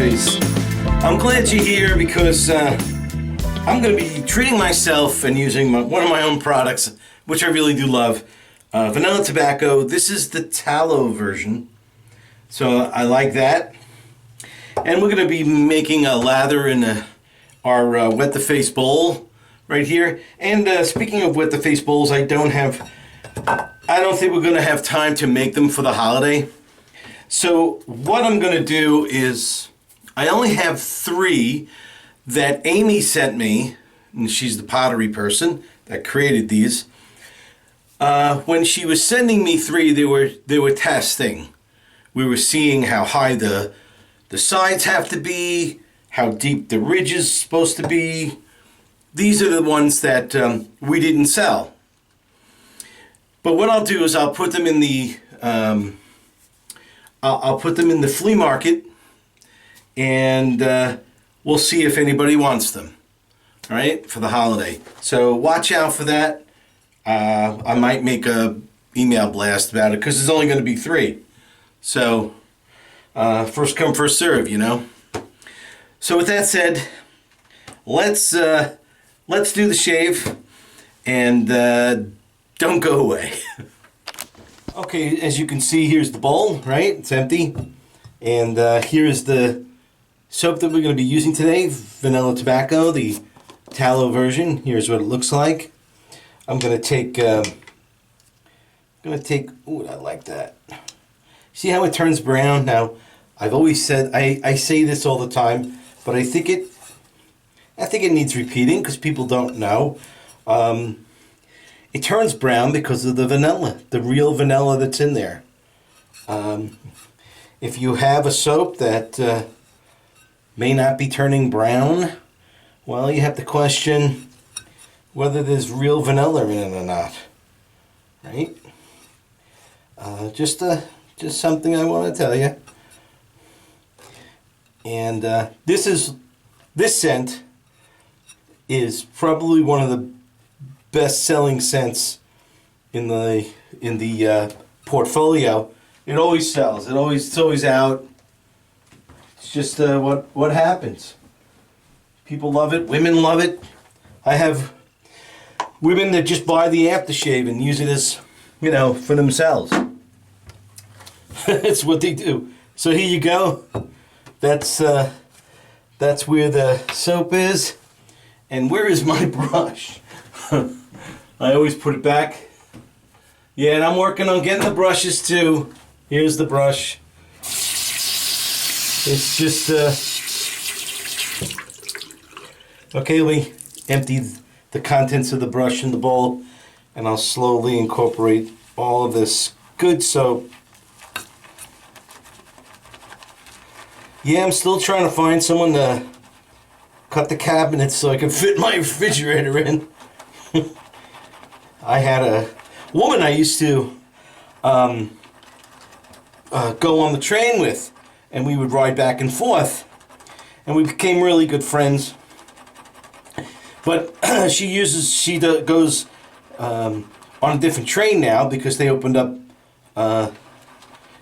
face. I'm glad you're here because I'm going to be treating myself and using one of my own products, which I really do love. Vanilla tobacco. This is the tallow version, so I like that. And we're going to be making a lather in our wet the face bowl right here. And speaking of wet the face bowls, I don't think we're going to have time to make them for the holiday. So what I'm going to do is, I only have 3 that Amy sent me, and she's the pottery person that created these. When she was sending me 3, they were testing. We were seeing how high the sides have to be, how deep the ridge is supposed to be. These are the ones that we didn't sell. But what I'll do is I'll put them in the I'll put them in the flea market, and we'll see if anybody wants them. All right, for the holiday. So watch out for that. I might make a email blast about it because there's only going to be 3. So first come, first serve, you know. So with that said, let's do the shave, and don't go away. Okay, as you can see, here's the bowl, right? It's empty. And here's the soap that we're going to be using today, vanilla tobacco, the tallow version. Here's what it looks like. I'm going to take, ooh, I like that. See how it turns brown? Now, I've always said, I say this all the time, but I think it needs repeating because people don't know. It turns brown because of the vanilla, the real vanilla that's in there. If you have a soap that may not be turning brown, well, you have to question whether there's real vanilla in it or not, right? Just something I want to tell you. And this scent is probably one of the best-selling scents in the portfolio. It always sells. It's always out. It's just what happens. People love it. Women love it. I have women that just buy the aftershave and use it as, you know, for themselves. That's what they do. So here you go. That's where the soap is. And where is my brush? I always put it back. Yeah, and I'm working on getting the brushes too. Here's the brush. It's just okay, let me empty the contents of the brush in the bowl, and I'll slowly incorporate all of this good soap. Yeah, I'm still trying to find someone to cut the cabinets so I can fit my refrigerator in. I had a woman I used to go on the train with, and we would ride back and forth, and we became really good friends. But she goes on a different train now because they opened up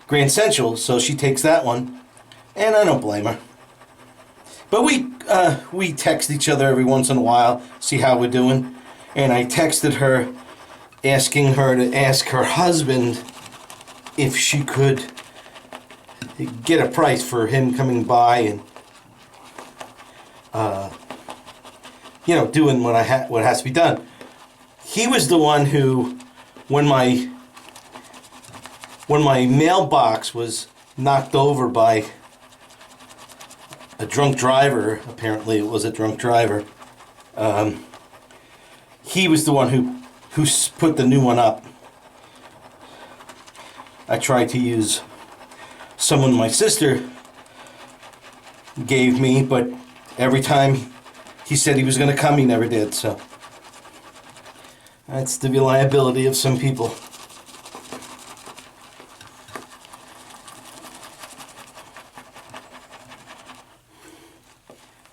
Grand Central, so she takes that one, and I don't blame her. But we text each other every once in a while, see how we're doing. And I texted her, asking her to ask her husband if she could get a price for him coming by and, you know, doing what has to be done. He was the one who, when my mailbox was knocked over by a drunk driver, apparently it was a drunk driver, he was the one who put the new one up. I tried to use someone my sister gave me, but every time he said he was going to come, he never did, so that's the reliability of some people.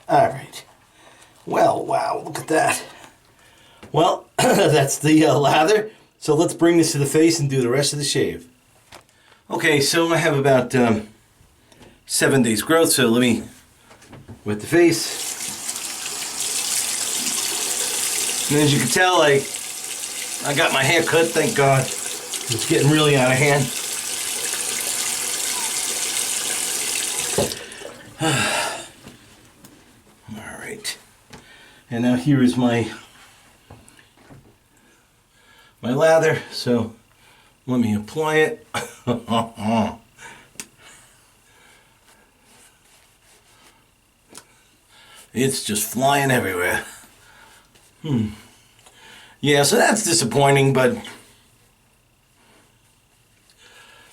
Alright. Well, wow, look at that. Well, that's the lather. So let's bring this to the face and do the rest of the shave. Okay, so I have about 7 days growth, so let me with the face. And as you can tell, I got my hair cut, thank God. It's getting really out of hand. All right. And now here is my lather. So let me apply it. It's just flying everywhere. Yeah, so that's disappointing, but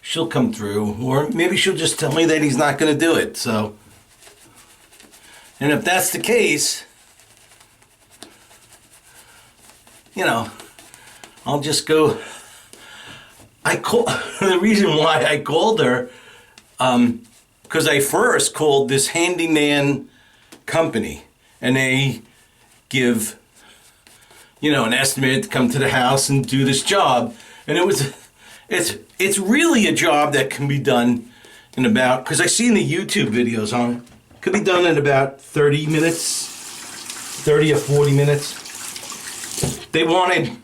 she'll come through. Or maybe she'll just tell me that he's not going to do it. So, and if that's the case, you know, I'll just go. The reason why I called her, because I first called this handyman company, and they give, you know, an estimate to come to the house and do this job. And it's really a job that can be done in about, because I've seen the YouTube videos on it, could be done in about 30 minutes, 30 or 40 minutes. They wanted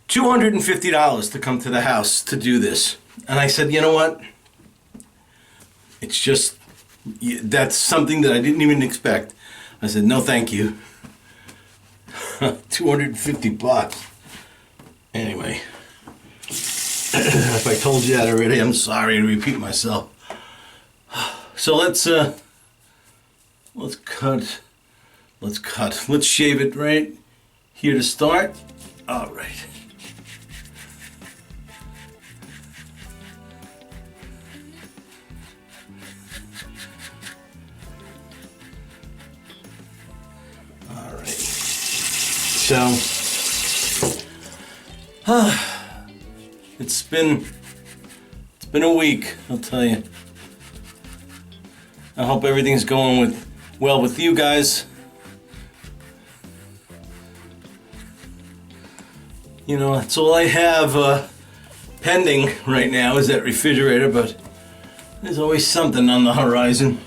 $250 to come to the house to do this. And I said, you know what? It's just, that's something that I didn't even expect. I said, no, thank you. 250 bucks. Anyway, if I told you that already, I'm sorry to repeat myself. So let's cut. Let's shave it right here to start. All right. So, it's been a week, I'll tell you. I hope everything's going well with you guys. You know, that's all I have pending right now is that refrigerator, but there's always something on the horizon.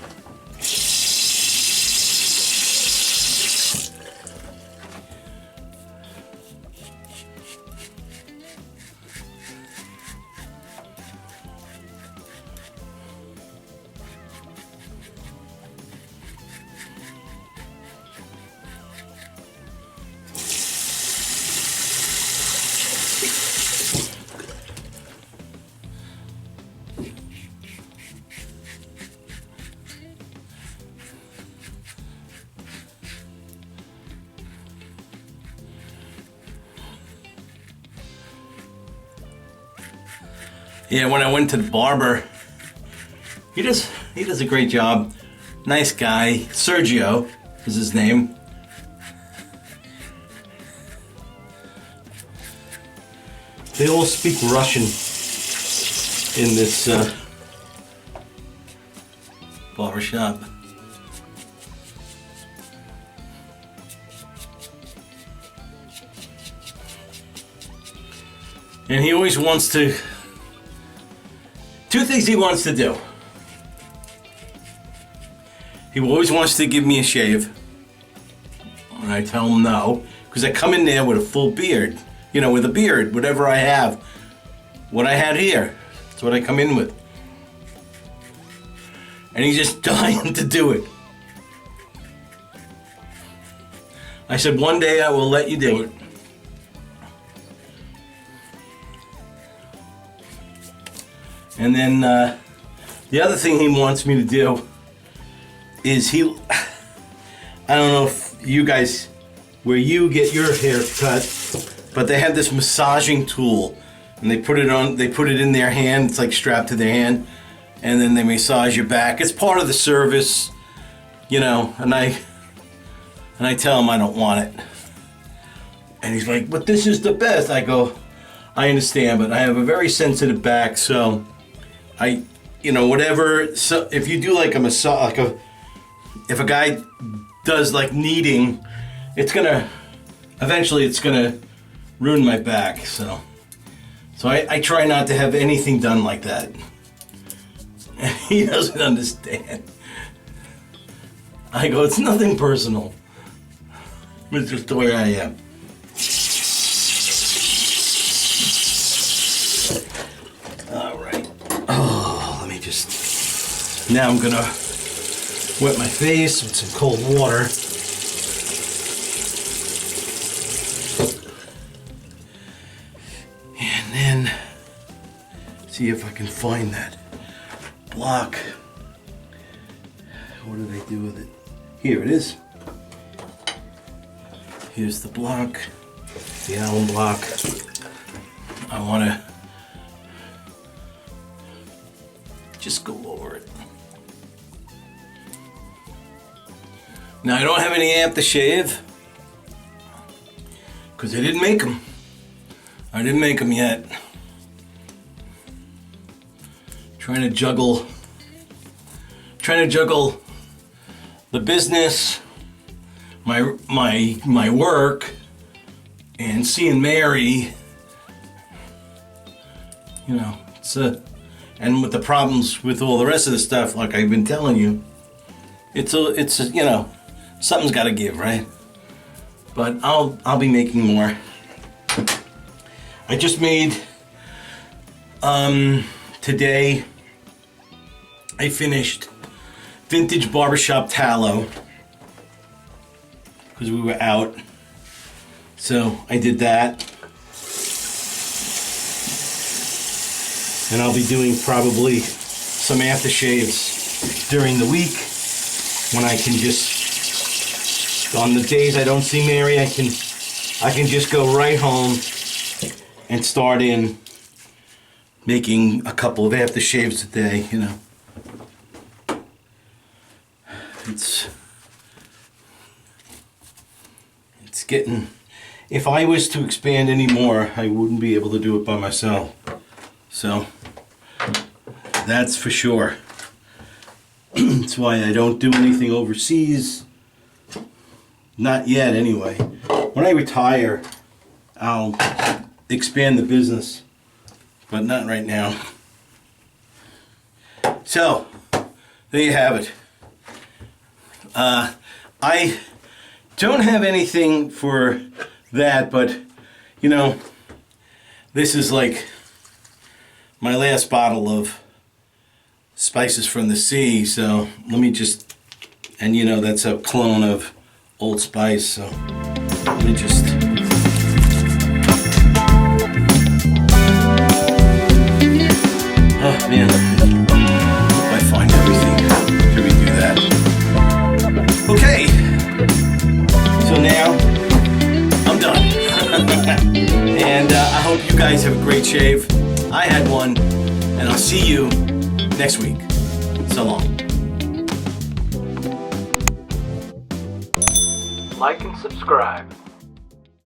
Yeah, when I went to the barber, he does a great job. Nice guy. Sergio is his name. They all speak Russian in this barber shop. And he always wants to, two things he wants to do. He always wants to give me a shave. And I tell him no, because I come in there with a full beard. You know, with a beard, whatever I have. What I had here, that's what I come in with. And he's just dying to do it. I said, one day I will let you do it. And then the other thing he wants me to do is I don't know if you guys, where you get your hair cut, but they have this massaging tool, and they put it in their hand. It's like strapped to their hand, and then they massage your back. It's part of the service, you know. And I tell him I don't want it, and he's like, "But this is the best." I go, "I understand, but I have a very sensitive back, so whatever. So if you do like a massage, if a guy does like kneading, eventually it's gonna ruin my back, so I try not to have anything done like that." He doesn't understand. I go, it's nothing personal. It's just the way I am. All right. Oh, let me just... Now I'm gonna wet my face with some cold water. And then see if I can find that block. What did I do with it? Here it is. Here's the block, the alum block. I want to just go over it. Now I don't have any aftershave because I didn't make them. I didn't make them yet. Trying to juggle the business, my work, and seeing Mary. You know, and with the problems with all the rest of the stuff, like I've been telling you, it's you know, something's got to give, right? But I'll be making more. I just made today. I finished vintage barbershop tallow because we were out, so I did that. And I'll be doing probably some aftershaves during the week when I can just, on the days I don't see Mary, I can just go right home and start in making a couple of aftershaves a day, you know. It's getting, if I was to expand any more, I wouldn't be able to do it by myself. So that's for sure. That's why I don't do anything overseas. Not yet, anyway. When I retire, I'll expand the business, but not right now. So there you have it. I don't have anything for that, but you know, this is like my last bottle of spices from the sea, so let me just, and you know, that's a clone of Old Spice, so let me just, oh man, hope I find everything after we do that. Okay, so now I'm done. And I hope you guys have a great shave. I had one, and I'll see you next week. So long. Like and subscribe.